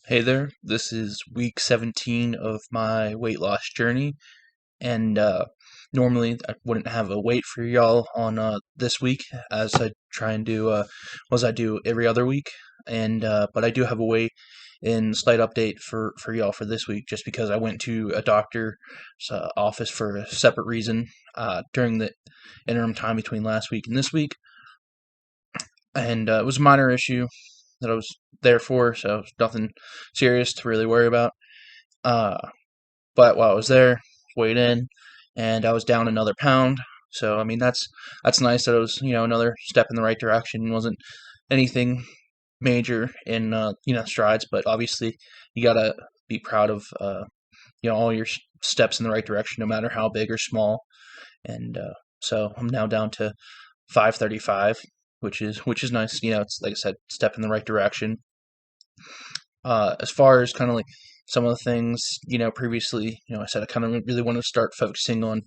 Hey there, this is week 17 of my weight loss journey, and normally I wouldn't have a weight for y'all on this week, as I try and do, as I do every other week, and but I do have a weight in slight update for y'all for this week, just because I went to a doctor's office for a separate reason during the interim time between last week and this week, and it was a minor issue that I was there for, so it's nothing serious to really worry about. Uh, but while I was there, weighed in, and I was down another pound. So I mean that's nice that it was another step in the right direction. It wasn't anything major in strides, but obviously you gotta be proud of all your steps in the right direction, no matter how big or small. And so I'm now down to 535, which is nice. It's like I said, step in the right direction. As far as kind of like some of the things, previously, I said I kind of really want to start focusing on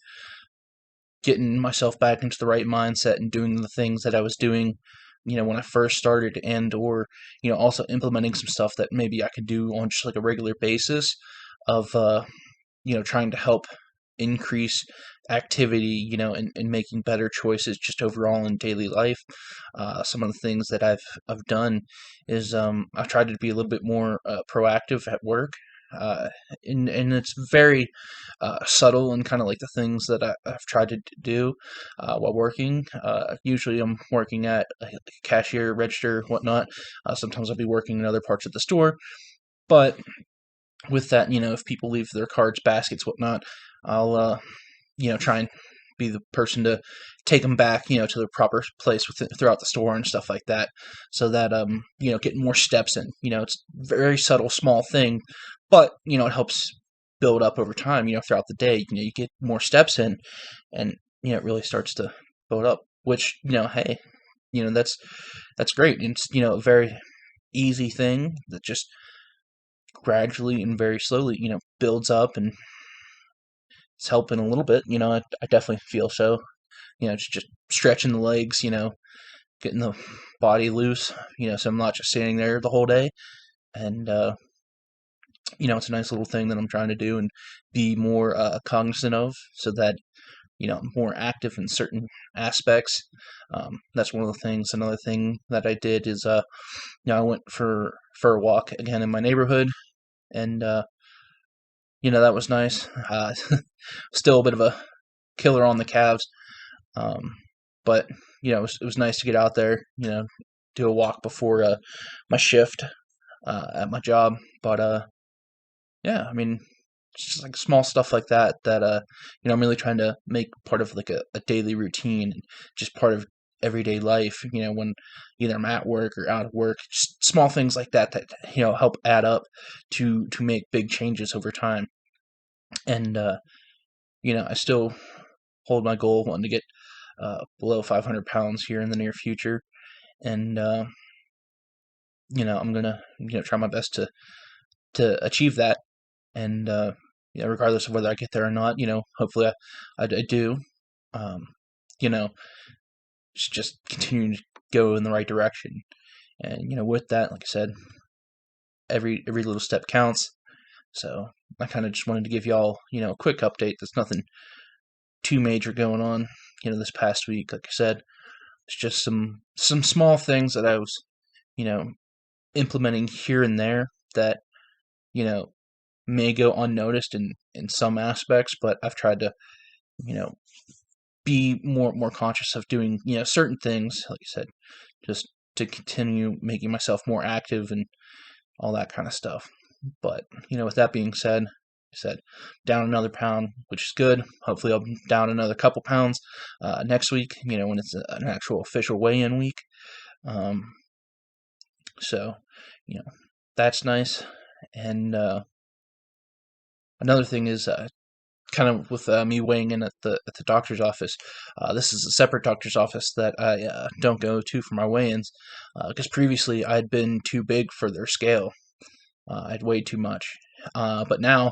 getting myself back into the right mindset and doing the things that I was doing, when I first started, and or also implementing some stuff that maybe I could do on just like a regular basis of trying to help increase activity, and making better choices just overall in daily life. Some of the things that I've done is I've tried to be a little bit more proactive at work. Uh, and it's very subtle and kind of like the things that I've tried to do while working. Usually, I'm working at a cashier, register, whatnot. Sometimes I'll be working in other parts of the store, but with that, if people leave their cards, baskets, whatnot, I'll try and be the person to take them back, to the proper place throughout the store and stuff like that, so that getting more steps in. It's a very subtle, small thing, but it helps build up over time. Throughout the day, you get more steps in, and it really starts to build up. Which hey, that's great. It's a very easy thing that just gradually and very slowly, builds up and it's helping a little bit. I definitely feel so. Just stretching the legs, getting the body loose, so I'm not just standing there the whole day. And, it's a nice little thing that I'm trying to do and be more cognizant of so that, I'm more active in certain aspects. That's one of the things. Another thing that I did is, I went for a walk again in my neighborhood, and that was nice. Still a bit of a killer on the calves, um, but it was nice to get out there. Do a walk before my shift at my job. But yeah, I mean, it's just like small stuff like that that I'm really trying to make part of like a daily routine, and just part of everyday life. When either I'm at work or out of work, just small things like that that help add up to make big changes over time. And I still hold my goal, wanting to get below 500 pounds here in the near future, and I'm gonna try my best to achieve that, and regardless of whether I get there or not, hopefully I do. Um, you know, just continue to go in the right direction, and with that, like I said, every little step counts. So I kind of just wanted to give y'all a quick update. There's nothing too major going on, this past week. Like I said, it's just some small things that I was, you know, implementing here and there that, you know, may go unnoticed in some aspects, but I've tried to, you know, be more conscious of doing, certain things, like I said, just to continue making myself more active and all that kind of stuff. But, with that being said, I said down another pound, which is good. Hopefully, I'll be down another couple pounds next week. When it's an actual official weigh-in week. Um, so, you know, that's nice. And another thing is kind of with me weighing in at the doctor's office. This is a separate doctor's office that I don't go to for my weigh-ins because previously I'd been too big for their scale. I'd weighed too much. But now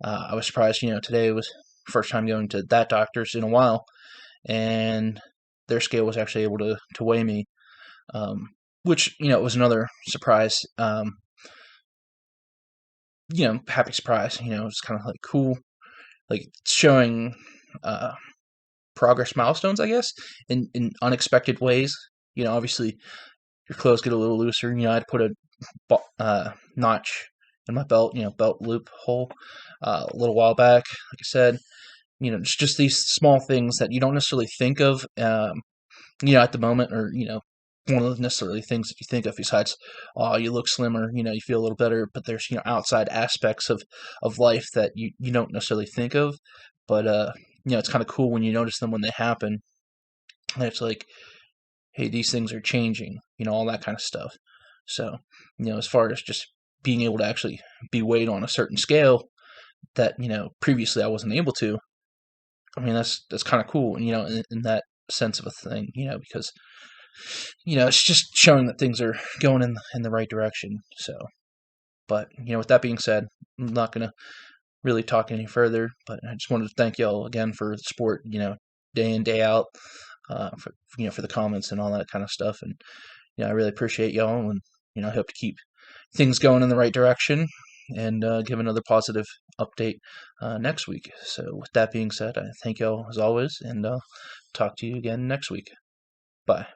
I was surprised. Today was first time going to that doctor's in a while, and their scale was actually able to weigh me, um, which was another surprise. happy surprise. It's kind of like cool, like showing uh, progress milestones, I guess, in unexpected ways. Obviously your clothes get a little looser. I'd put a notch in my belt, belt loop hole, a little while back. Like I said, just these small things that you don't necessarily think of, at the moment, or one of the necessarily things that you think of besides, oh, you look slimmer, you feel a little better. But there's outside aspects of life that you don't necessarily think of, but it's kind of cool when you notice them when they happen. And it's like, hey, these things are changing, all that kind of stuff. So, as far as just being able to actually be weighed on a certain scale that, previously I wasn't able to, I mean, that's kind of cool, in that sense of a thing, because, it's just showing that things are going in the right direction. So, but, with that being said, I'm not going to really talk any further, but I just wanted to thank y'all again for the support, day in, day out, for the comments and all that kind of stuff. And, I really appreciate y'all, and, I hope to keep things going in the right direction, and give another positive update next week. So, with that being said, I thank y'all as always, and talk to you again next week. Bye.